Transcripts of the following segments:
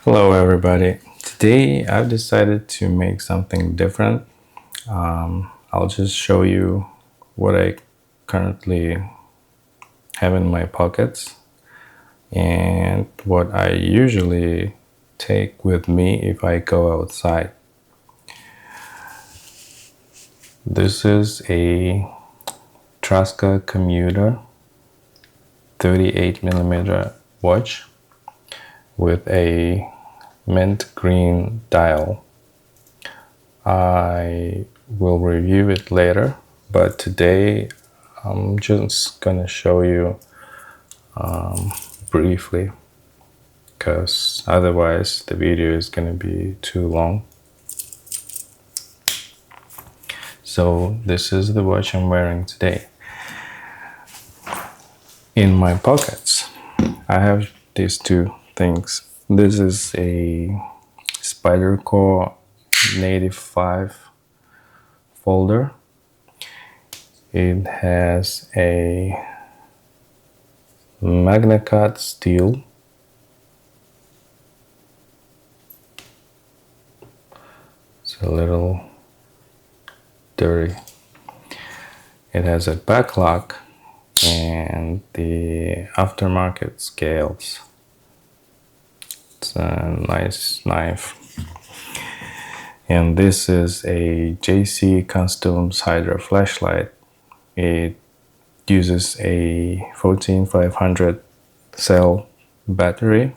Hello everybody. Today I've decided to make something different. I'll just show you what I currently have in my pockets and what I usually take with me if I go outside. This is a Traska Commuter 38mm watch with a mint green dial. I will review it later, but today I'm just gonna show you briefly because otherwise the video is gonna be too long. So this is the watch I'm wearing today. In my pockets I have these two things. This is a Spyderco Native 5 folder. It has a Magna Cut steel. It's a little dirty. It has a back lock and the aftermarket scales. It's a nice knife. And this is a JC Customs Hydra flashlight. It uses a 14500 cell battery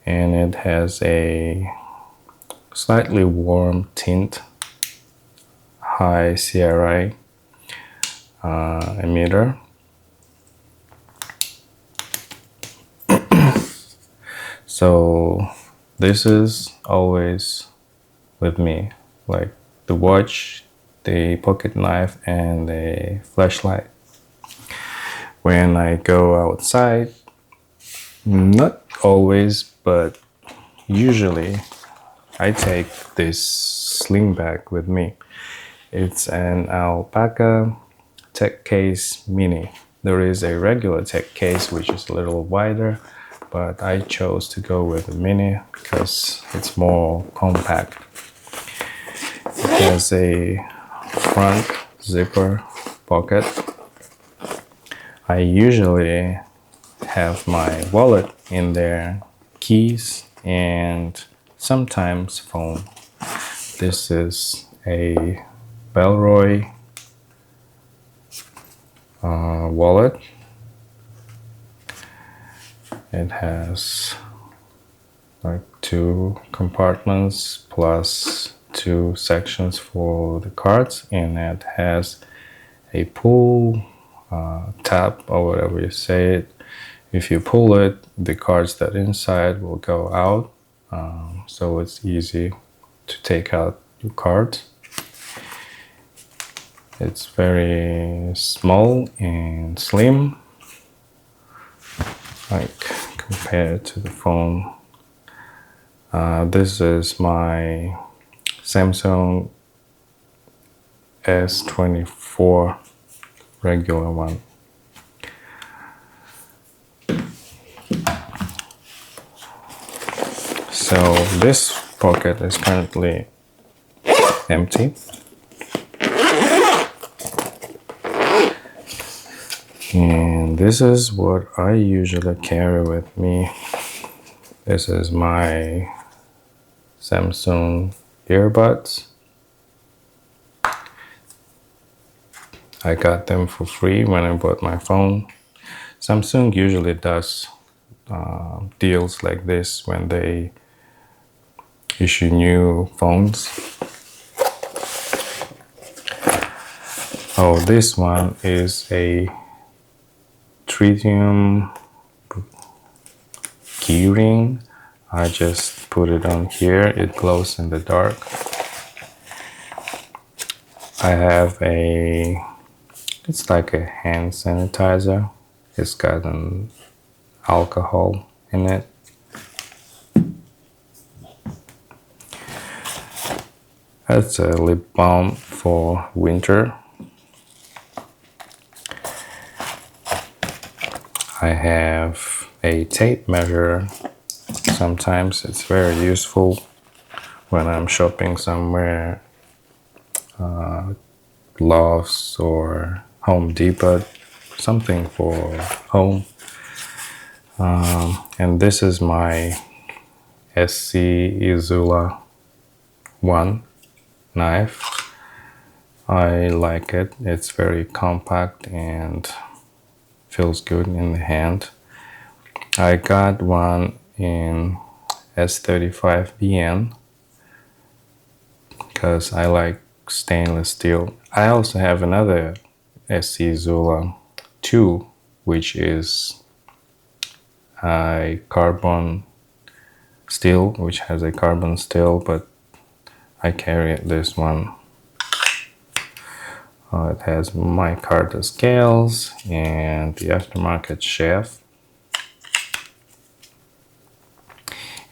and it has a slightly warm tint, high CRI emitter. So this is always with me, like the watch, the pocket knife, and the flashlight. When I go outside, not always, but usually I take this sling bag with me. It's an Alpaca Tech Case Mini. There is a regular Tech Case which is a little wider, but I chose to go with a Mini because it's more compact. It has a front zipper pocket. I usually have my wallet in there, keys, and sometimes phone. This is a Bellroy wallet. It has like 2 compartments plus 2 sections for the cards, and it has a pull tab or whatever you say it. If you pull it, the cards that inside will go out, so it's easy to take out your cards. It's very small and slim, like compared to the phone. This is my Samsung S24 regular one. So this pocket is currently empty. And this is what I usually carry with me. This is my Samsung earbuds. I got them for free when I bought my phone. Samsung usually does deals like this when they issue new phones. Oh, this one is a tritium key ring. I just put it on here. It glows in the dark. I have it's like a hand sanitizer. It's got an alcohol in it. That's a lip balm for winter. I have a tape measure Sometimes it's very useful when I'm shopping somewhere, Love's or Home Depot, something for home. And this is my SC Izula 1 knife. I like it. It's very compact and feels good in the hand. I got one in S35BN because I like stainless steel. I also have another SC Zula 2, which is a carbon steel, which has a carbon steel, but I carry this one. It has micarta scales and the aftermarket shaft.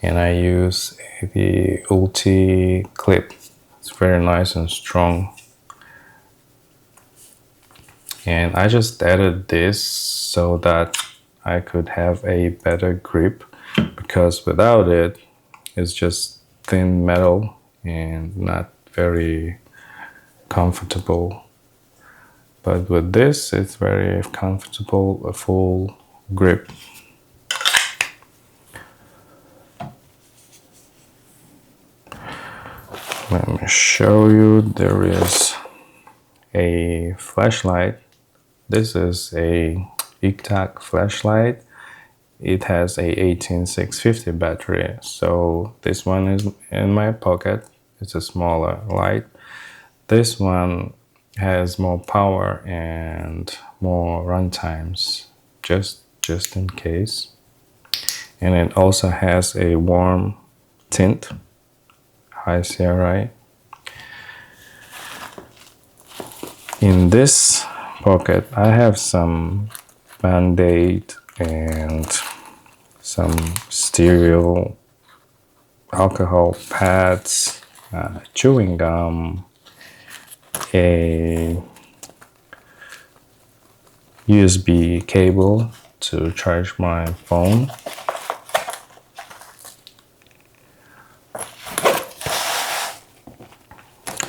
And I use the Ulti clip. It's very nice and strong. And I just added this so that I could have a better grip, because without it, it's just thin metal and not very comfortable. But with this, it's very comfortable, a full grip. Let me show you. There is a flashlight. This is a EDC flashlight. It has a 18650 battery. So this one is in my pocket. It's a smaller light. This one has more power and more run times, just in case. And it also has a warm tint, high CRI. In this pocket, I have some Band-Aid and some stereo alcohol pads, chewing gum, a USB cable to charge my phone,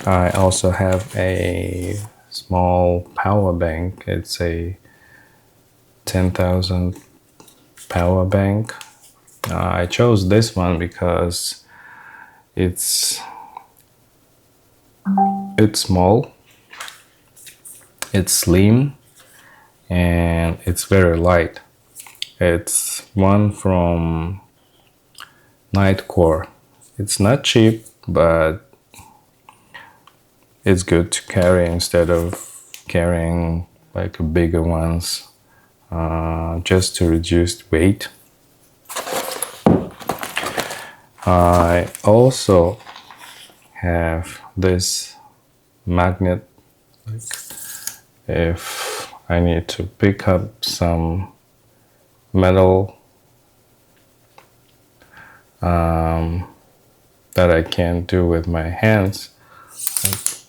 I also have a small power bank. It's a 10,000 power bank. I chose this one because it's small, it's slim, and it's very light. It's one from Nightcore. It's not cheap, but it's good to carry instead of carrying like bigger ones, just to reduce weight. I also have this magnet, like if I need to pick up some metal that I can't do with my hands,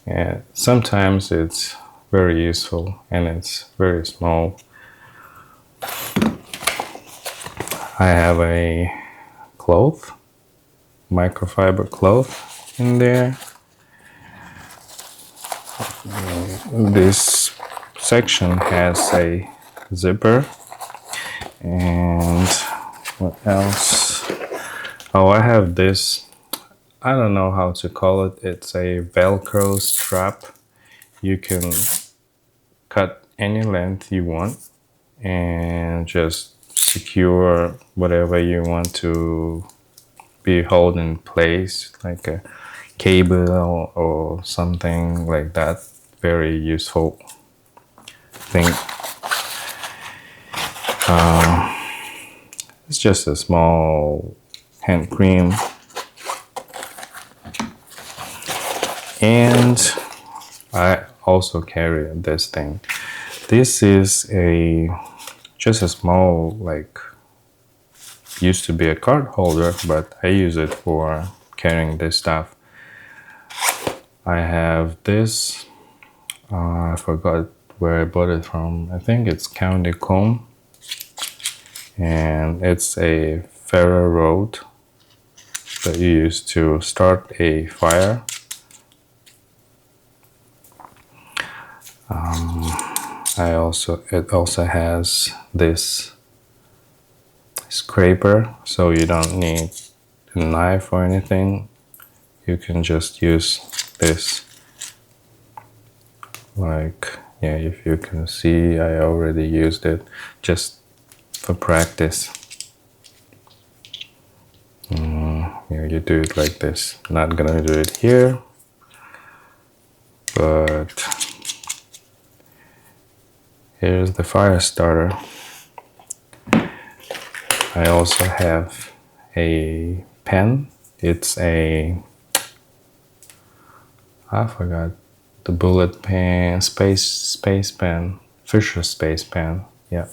and sometimes it's very useful and it's very small. I have a cloth, microfiber cloth in there. This section has a zipper. And what else? Oh, I have this, I don't know how to call it. It's a Velcro strap. You can cut any length you want and just secure whatever you want to be held in place, like a cable or something like that. Very useful thing. It's just a small hand cream, and I also carry this thing. This is just a small, like, used to be a card holder, but I use it for carrying this stuff. I have this, I forgot where I bought it from. I think it's County Comb, and it's a Ferro Road that you use to start a fire. It also has this scraper, so you don't need a knife or anything. You can just use this. Like, yeah, if you can see, I already used it just for practice. Yeah, you do it like this. Not gonna do it here, but here's the fire starter. I also have a pen. It's I forgot the bullet pen, space pen, Fisher space pen. Yeah,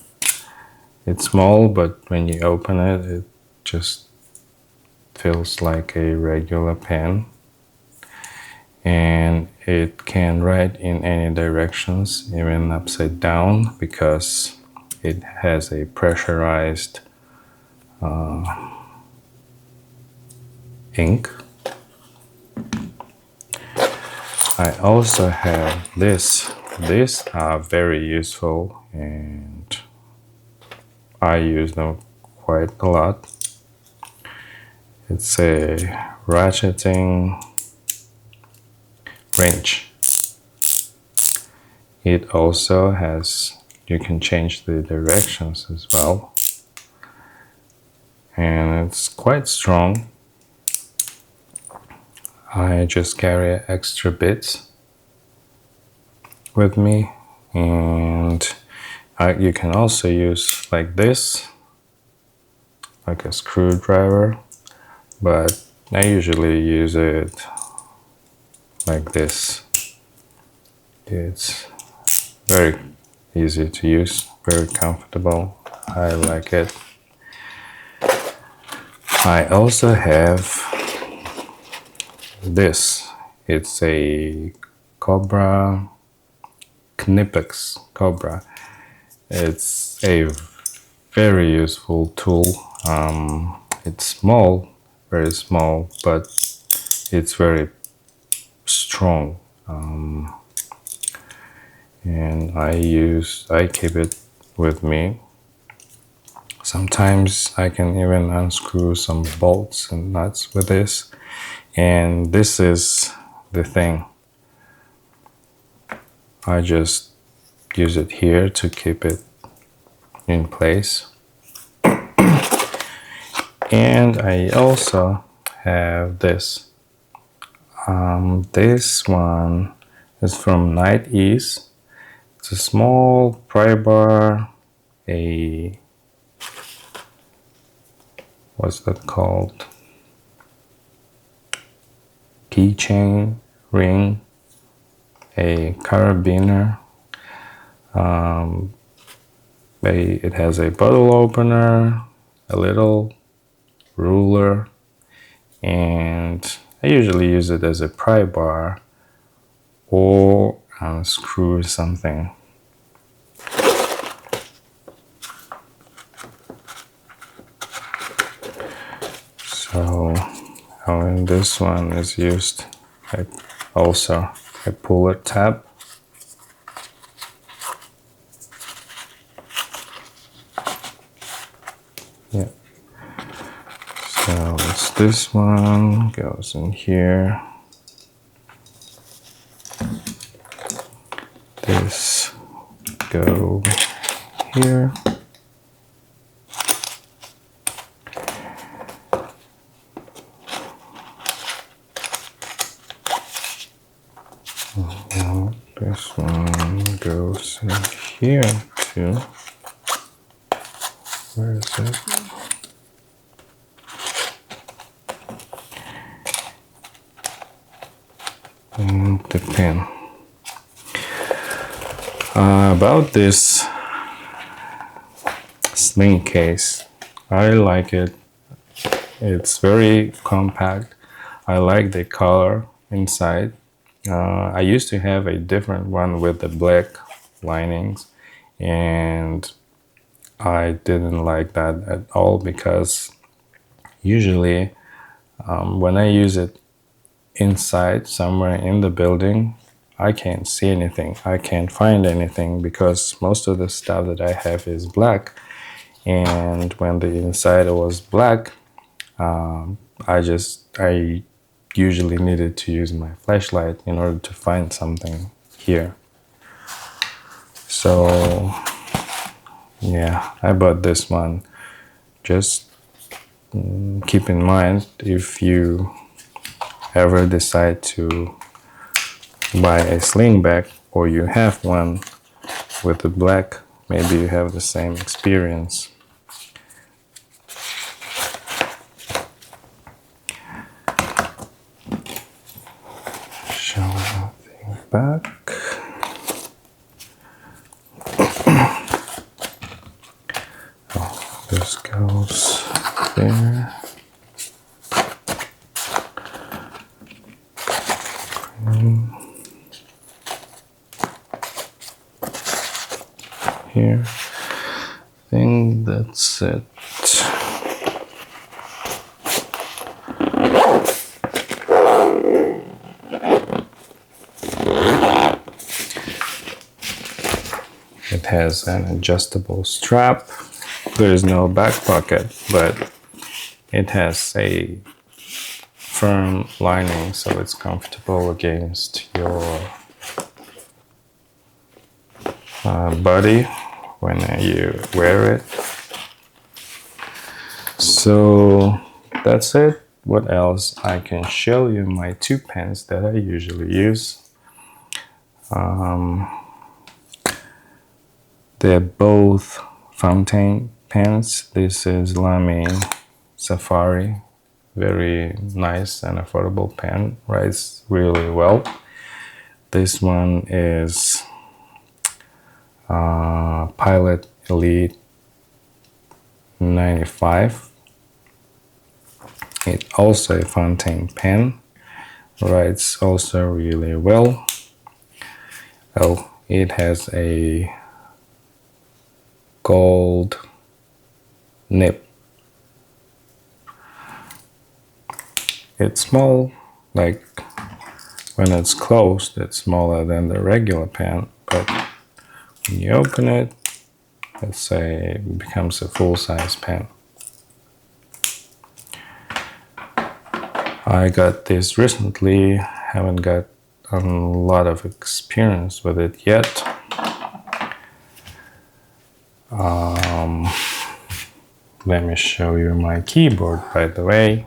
it's small, but when you open it, it just feels like a regular pen, and it can write in any directions, even upside down, because it has a pressurized ink. I also have this. These are very useful and I use them quite a lot. It's a ratcheting wrench. It also has, you can change the directions as well. And it's quite strong. I just carry extra bits with me, and you can also use like this, like a screwdriver, but I usually use it like this. It's very easy to use, very comfortable. I like it. I also have this. It's a Cobra Knipex Cobra. It's a very useful tool. It's small, very small, but it's very strong. And I keep it with me. Sometimes I can even unscrew some bolts and nuts with this. And this is the thing. I just use it here to keep it in place. And I also have this. This one is from Night Ease. It's a small pry bar, what's that called? Keychain ring, a carabiner. It has a bottle opener, a little ruler, and I usually use it as a pry bar or unscrew something. So, and this one is used also a puller tab. Yeah. So it's this one goes in here. This go here. Now this one goes in here too. Where is it? And the pen. About this sling case, I like it. It's very compact. I like the color inside. I used to have a different one with the black linings, and I didn't like that at all because usually When I use it inside somewhere in the building, I can't see anything. I can't find anything because most of the stuff that I have is black. And when the inside was black, I usually needed to use my flashlight in order to find something here. So yeah, I bought this one. Just keep in mind, if you ever decide to buy a sling bag or you have one with the black, maybe you have the same experience. Show everything back. Oh, this goes there. Here. I think that's it. It has an adjustable strap. There is no back pocket, but it has a firm lining, so it's comfortable against your body when you wear it. So that's it. What else? I can show you my two pens that I usually use. They're both fountain pens. This is Lamy Safari. Very nice and affordable pen. Writes really well. This one is Pilot Elite 95. It's also a fountain pen. Writes also really well. Oh, it has a gold nib. It's small, like when it's closed, it's smaller than the regular pen, but when you open it, let's say it becomes a full-size pen. I got this recently, haven't got a lot of experience with it yet. Let me show you my keyboard, by the way.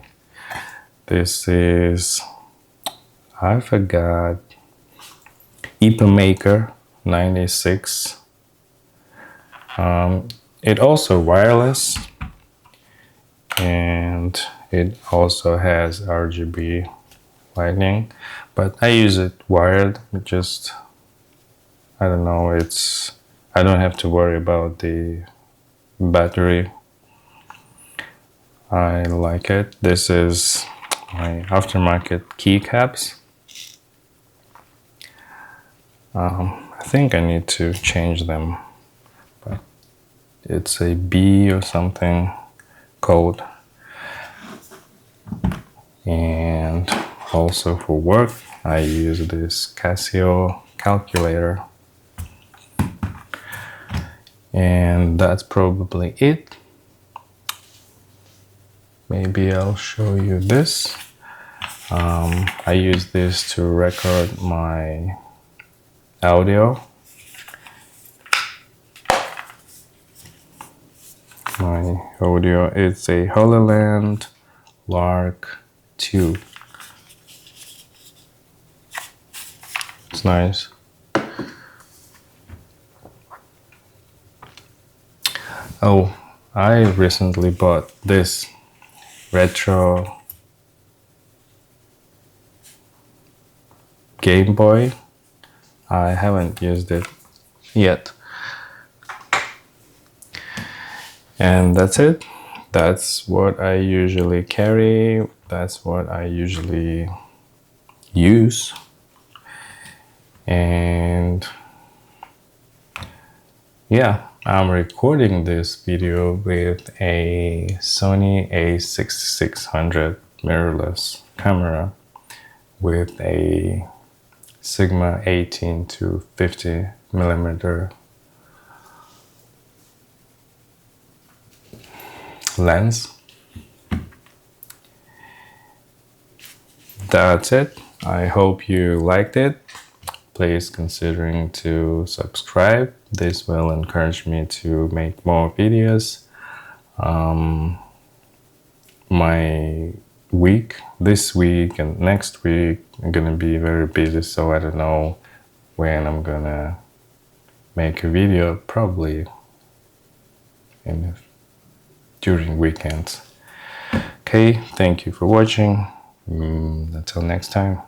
This is, I forgot, Maker 96. It also wireless, and it also has RGB lighting, but I use it wired. Just, I don't know, I don't have to worry about the battery. I like it. This is my aftermarket keycaps. I think I need to change them, but it's a B or something code. And also for work, I use this Casio calculator. And that's probably it. Maybe I'll show you this. I use this to record my audio. My audio is a Holland Lark 2. It's nice. Oh, I recently bought this retro Game Boy. I haven't used it yet. And that's it. That's what I usually carry. That's what I usually use. And yeah, I'm recording this video with a Sony a6600 mirrorless camera with a Sigma 18 to 50 millimeter lens. That's it. I hope you liked it. Please considering to subscribe. This will encourage me to make more videos. My week, this week and next week, I'm gonna be very busy, so I don't know when I'm gonna make a video. Probably during weekends. Okay, thank you for watching. Until next time.